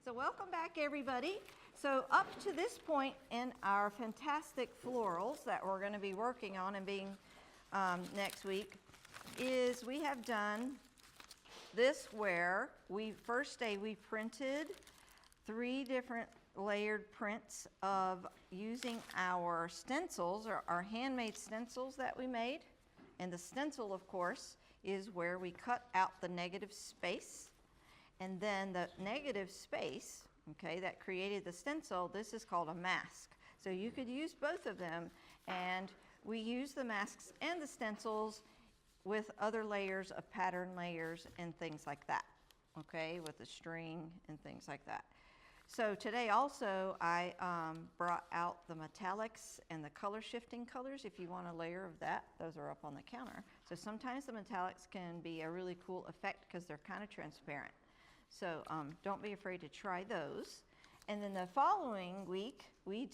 So welcome back, everybody. So up to this point in our fantastic florals that we're going to be working on and being next week is we have done this where first day we printed 3 different layered prints of using our stencils, or our handmade stencils that we made. And the stencil, of course, is where we cut out the negative space. And then the negative space, okay, that created the stencil, this is called a mask. So you could use both of them, and we use the masks and the stencils with other layers of pattern layers and things like that, okay, with the string and things like that. So today also I brought out the metallics and the color shifting colors. If you want a layer of that, those are up on the counter. So sometimes the metallics can be a really cool effect because they're kind of transparent. So don't be afraid to try those. And then the following week we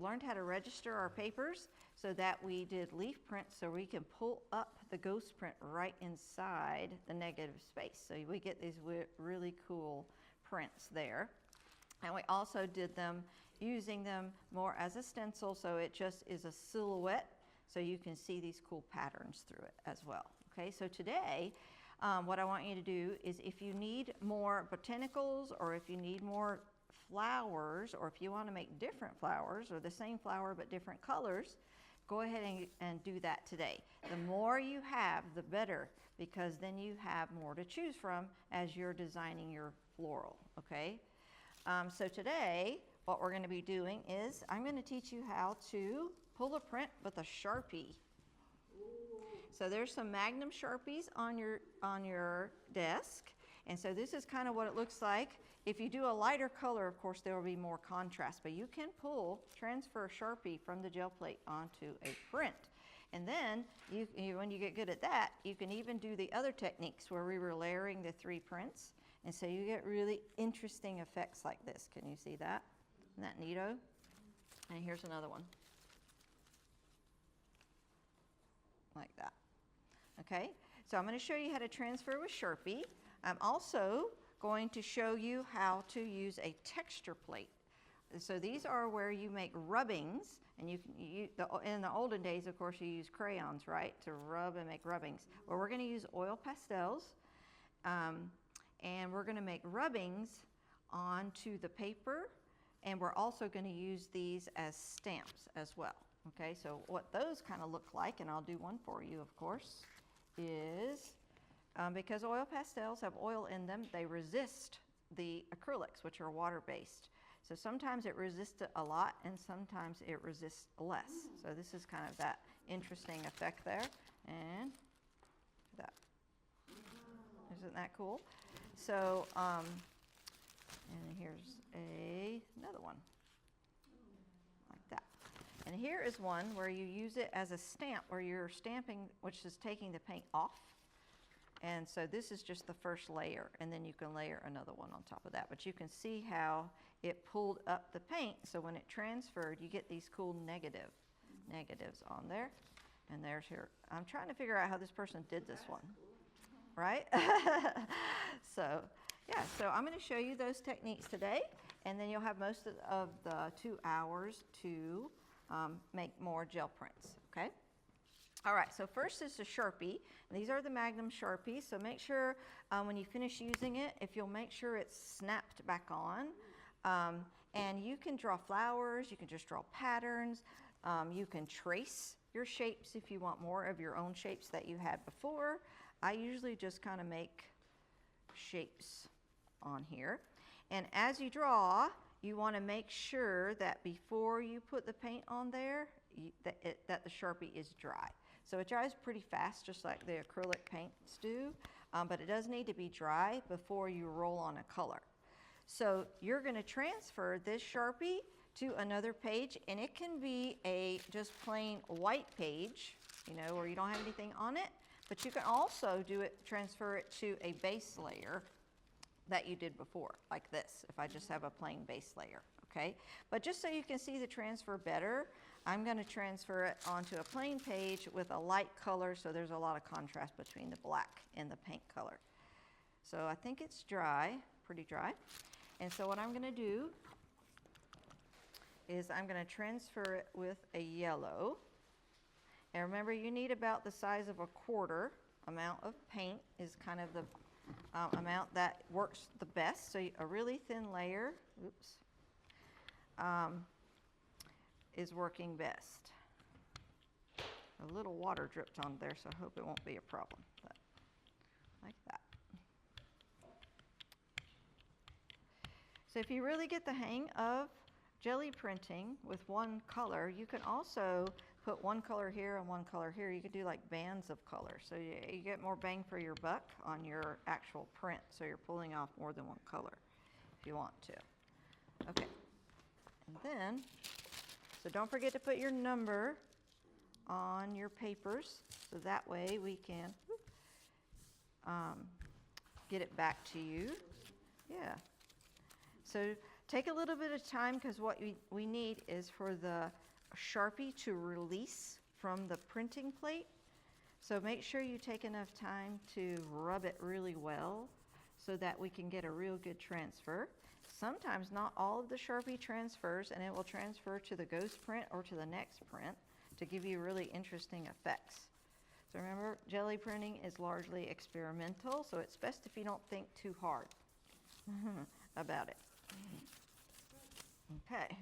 learned how to register our papers so that we did leaf prints so we can pull up the ghost print right inside the negative space. So we get these really cool prints there. And we also did them using them more as a stencil, so it just is a silhouette, so you can see these cool patterns through it as well. Okay, so today, what I want you to do is if you need more botanicals, or if you need more flowers, or if you want to make different flowers, or the same flower but different colors, go ahead and do that today. The more you have, the better, because then you have more to choose from as you're designing your floral, okay? So today, what we're going to be doing is I'm going to teach you how to pull a print with a Sharpie. So there's some Magnum Sharpies on your desk, and so this is kind of what it looks like. If you do a lighter color, of course, there will be more contrast, but you can transfer Sharpie from the gel plate onto a print. And then when you get good at that, you can even do the other techniques where we were layering the 3 prints. And so you get really interesting effects like this. Can you see that? Isn't that neato? And here's another one. Like that. Okay, so I'm going to show you how to transfer with Sharpie. I'm also going to show you how to use a texture plate. So these are where you make rubbings, and in the olden days, of course, you use crayons, right, to rub and make rubbings. Well, we're going to use oil pastels, and we're going to make rubbings onto the paper, and we're also going to use these as stamps as well. Okay, so what those kind of look like, and I'll do one for you, of course, is because oil pastels have oil in them, they resist the acrylics, which are water-based. So sometimes it resists it a lot, and sometimes it resists less. So this is kind of that interesting effect there. And that. Isn't that cool? So, and here's another one, like that. And here is one where you use it as a stamp, where you're stamping, which is taking the paint off. And so this is just the first layer, and then you can layer another one on top of that. But you can see how it pulled up the paint, so when it transferred, you get these cool negatives on there. And there's here. I'm trying to figure out how this person did this one, right? So, yeah, so I'm going to show you those techniques today, and then you'll have most of the 2 hours to make more gel prints, okay? All right, so first is the Sharpie. These are the Magnum Sharpies, so make sure when you finish using it, if you'll make sure it's snapped back on. And you can draw flowers, you can just draw patterns, you can trace your shapes if you want more of your own shapes that you had before. I usually just kind of make shapes on here. And as you draw, you want to make sure that before you put the paint on there, that the Sharpie is dry. So it dries pretty fast, just like the acrylic paints do, but it does need to be dry before you roll on a color. So you're going to transfer this Sharpie to another page, and it can be a just plain white page, you know, where you don't have anything on it, but you can also transfer it to a base layer that you did before, like this, if I just have a plain base layer, okay? But just so you can see the transfer better, I'm going to transfer it onto a plain page with a light color, so there's a lot of contrast between the black and the paint color. So I think it's dry, pretty dry. And so what I'm going to do is I'm going to transfer it with a yellow. And remember, you need about the size of a quarter amount of paint is kind of the amount that works the best. So a really thin layer, is working best. A little water dripped on there, so I hope it won't be a problem. But like that. So if you really get the hang of jelly printing with one color, you can also put one color here and one color here. You could do like bands of color, so you get more bang for your buck on your actual print, so you're pulling off more than one color if you want to. Okay, and then, so don't forget to put your number on your papers, so that way we can get it back to you. Yeah. So take a little bit of time, because what we need is for the Sharpie to release from the printing plate. So make sure you take enough time to rub it really well so that we can get a real good transfer. Sometimes not all of the Sharpie transfers, and it will transfer to the ghost print or to the next print to give you really interesting effects. So remember, jelly printing is largely experimental, so it's best if you don't think too hard about it. Okay,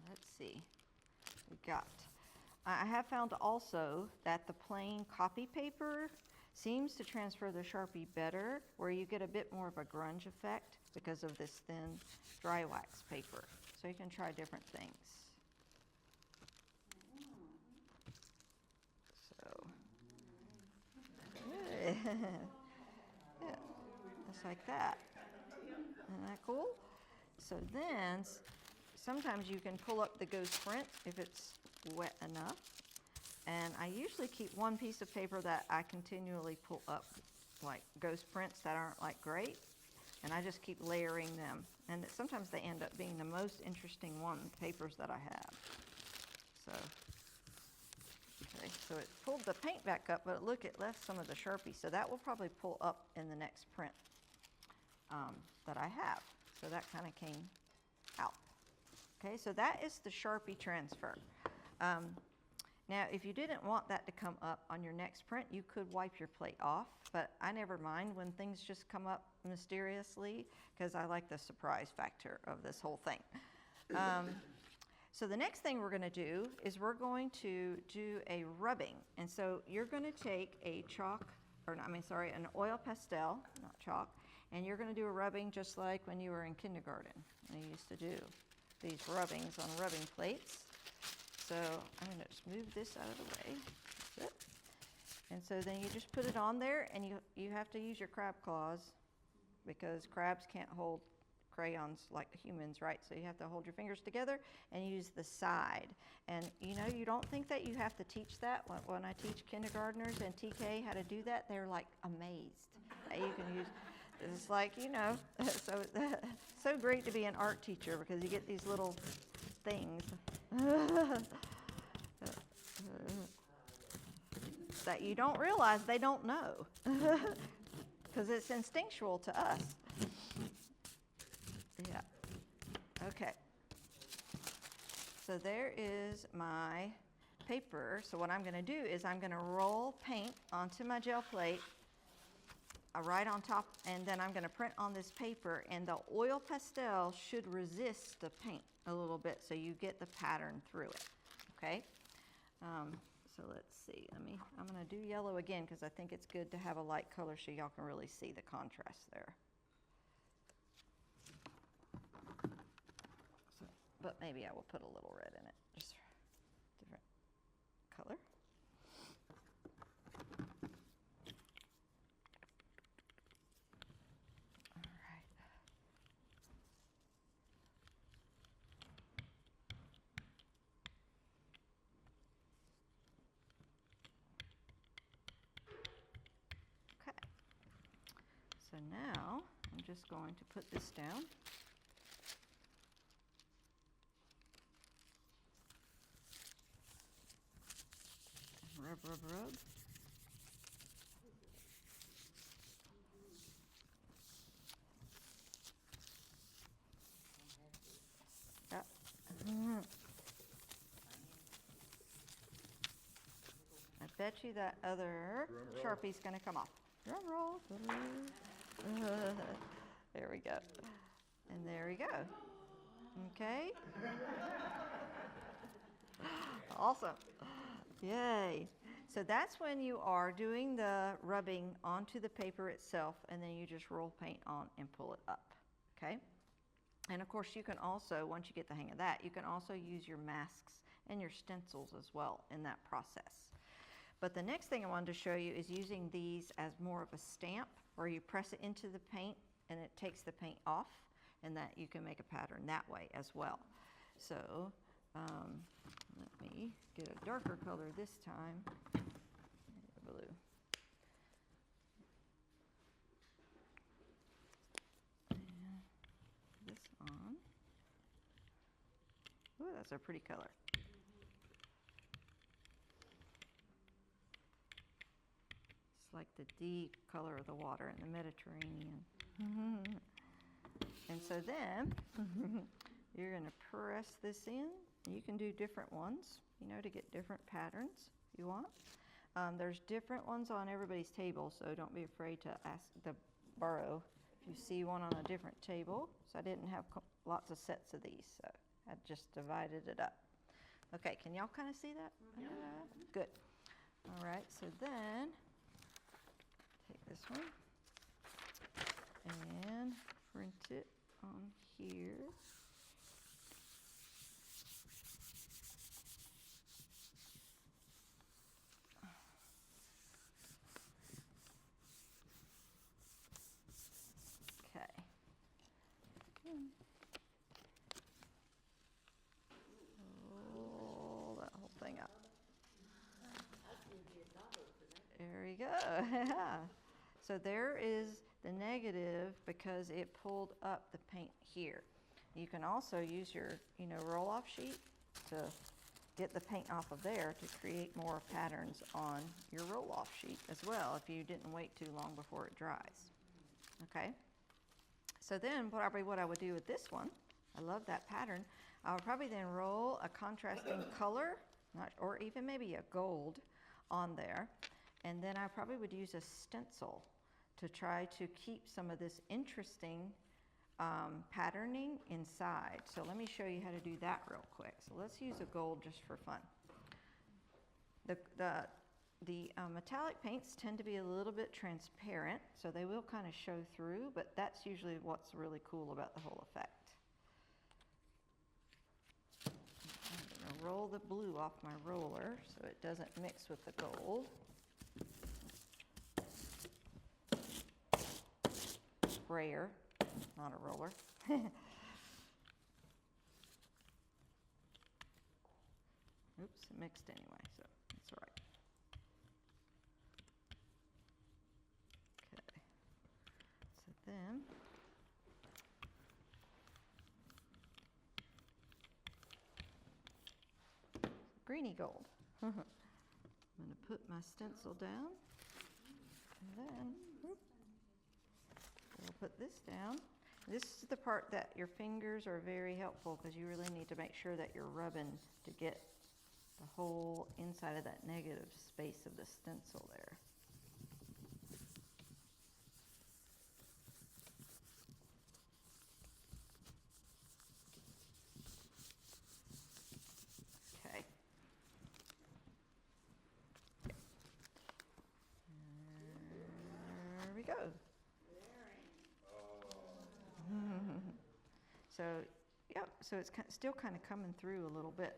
let's see. We got, I have found also that the plain copy paper seems to transfer the Sharpie better, where you get a bit more of a grunge effect because of this thin dry wax paper. So you can try different things. So, yeah, just like that. Isn't that cool? So then, sometimes you can pull up the ghost print if it's wet enough. And I usually keep one piece of paper that I continually pull up, like ghost prints that aren't like great. And I just keep layering them. And sometimes they end up being the most interesting papers that I have. So, okay, so it pulled the paint back up, but look, it left some of the Sharpie. So that will probably pull up in the next print that I have. So that kind of came out. Okay, so that is the Sharpie transfer. Now, if you didn't want that to come up on your next print, you could wipe your plate off, but I never mind when things just come up mysteriously, because I like the surprise factor of this whole thing. So the next thing we're going to do is we're going to do a rubbing. And so you're going to take a an oil pastel, not chalk, and you're going to do a rubbing just like when you were in kindergarten. I used to do these rubbings on rubbing plates. So I'm going to just move this out of the way. That's it. And so then you just put it on there, and you have to use your crab claws, because crabs can't hold crayons like humans, right? So you have to hold your fingers together and use the side. And you know, you don't think that you have to teach that. When I teach kindergartners and TK how to do that, they're like amazed that you can use. It's like, you know, so great to be an art teacher, because you get these little things that you don't realize they don't know, because it's instinctual to us. Yeah. Okay. So there is my paper. So what I'm going to do is I'm going to roll paint onto my gel plate right on top, and then I'm going to print on this paper, and the oil pastel should resist the paint a little bit so you get the pattern through it. Okay? So let's see. I'm going to do yellow again, because I think it's good to have a light color so y'all can really see the contrast there. So, but maybe I will put a little red in it, just different color. So now I'm just going to put this down. Rub, rub, rub. bet you that other Sharpie's going to come off. Drum roll. There we go. And there we go. Okay. Awesome. Yay. So that's when you are doing the rubbing onto the paper itself, and then you just roll paint on and pull it up. Okay. And of course you can also, once you get the hang of that, you can also use your masks and your stencils as well in that process. But the next thing I wanted to show you is using these as more of a stamp, where you press it into the paint and it takes the paint off, and that you can make a pattern that way as well. So let me get a darker color this time. Blue. This on. Ooh, that's a pretty color. It's like the deep color of the water in the Mediterranean. And so then you're going to press this in. You can do different ones, you know, to get different patterns you want. There's different ones on everybody's table, so don't be afraid to ask to borrow if you see one on a different table. So I didn't have lots of sets of these, so I just divided it up. Okay, can y'all kind of see that? Yeah. Good. All right, so then take this one and print it on here. Okay. Roll that whole thing up. There we go. So there is the negative because it pulled up the paint here. You can also use your, roll-off sheet to get the paint off of there to create more patterns on your roll-off sheet as well if you didn't wait too long before it dries. Okay? So then probably what I would do with this one, I love that pattern, I would probably then roll a contrasting color, or even maybe a gold on there, and then I probably would use a stencil to try to keep some of this interesting patterning inside. So let me show you how to do that real quick. So let's use a gold just for fun. The metallic paints tend to be a little bit transparent, so they will kind of show through, but that's usually what's really cool about the whole effect. I'm going to roll the blue off my roller so it doesn't mix with the gold. Sprayer, not a roller. Oops, it mixed anyway, so that's all right. Okay, so then greeny gold. I'm going to put my stencil down, and then we'll put this down. This is the part that your fingers are very helpful because you really need to make sure that you're rubbing to get the whole inside of that negative space of the stencil there. Okay. There we go. So, yep, so it's still kind of coming through a little bit,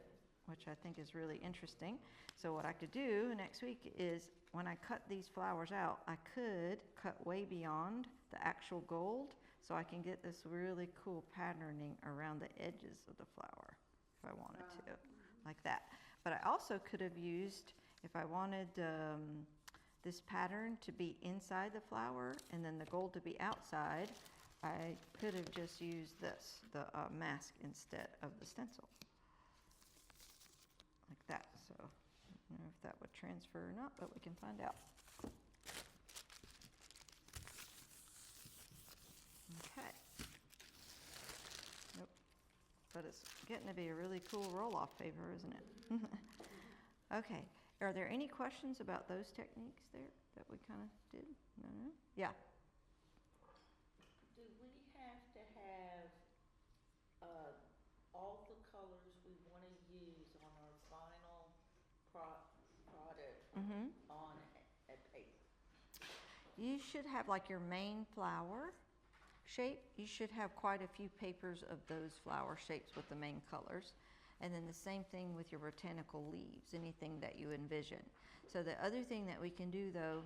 which I think is really interesting. So what I could do next week is when I cut these flowers out, I could cut way beyond the actual gold so I can get this really cool patterning around the edges of the flower if I wanted to, like that. But I also could have used, if I wanted this pattern to be inside the flower and then the gold to be outside, I could have just used this, the mask, instead of the stencil. Like that. So I don't know if that would transfer or not, but we can find out. Okay. Nope. But it's getting to be a really cool roll-off paper, isn't it? Okay. Are there any questions about those techniques there that we kind of did? No? Yeah. Do we have to have all the colors we want to use on our final product on a paper? You should have like your main flower shape. You should have quite a few papers of those flower shapes with the main colors. And then the same thing with your botanical leaves, anything that you envision. So the other thing that we can do though,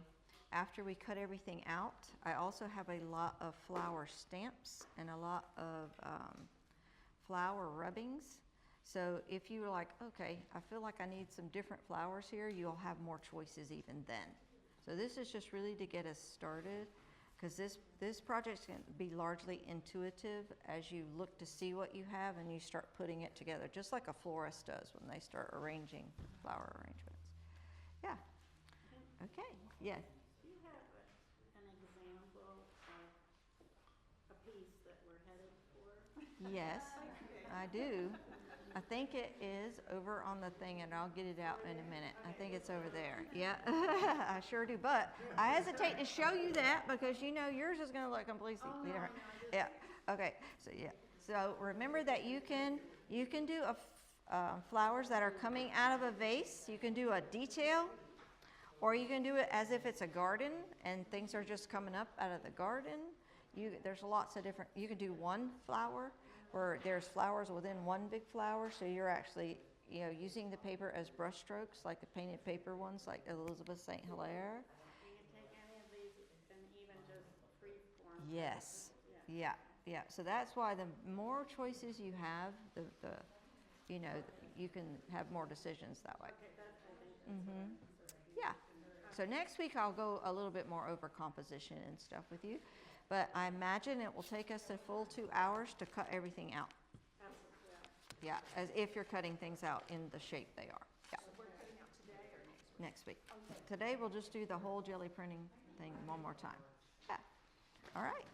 after we cut everything out, I also have a lot of flower stamps and a lot of flower rubbings. So if you were like, okay, I feel like I need some different flowers here, you'll have more choices even then. So this is just really to get us started, because this project's going to be largely intuitive as you look to see what you have and you start putting it together, just like a florist does when they start arranging flower arrangements. Yeah. Okay. Yeah. Do you have an example of a piece that we're headed for? Yes, I do. I think it is over on the thing, and I'll get it out in a minute. I think it's over there. Yeah, I sure do. But I hesitate to show you that because you know yours is going to look completely different. Yeah. Okay. So yeah. So remember that you can do flowers that are coming out of a vase. You can do a detail, or you can do it as if it's a garden and things are just coming up out of the garden. There's lots of different. You can do one flower, where there's flowers within one big flower, so you're actually, using the paper as brush strokes, like the painted paper ones, like Elizabeth St. Hilaire. You can take any of these and even just free form. Yes. Yeah. So that's why the more choices you have, you can have more decisions that way. Okay, I think that's Yeah. So next week I'll go a little bit more over composition and stuff with you. But I imagine it will take us a full 2 hours to cut everything out. absolutely. Yeah, as if you're cutting things out in the shape they are. Yeah. So we're cutting out today or next week? Next week. Okay. Today we'll just do the whole jelly printing thing one more time. Yeah. All right.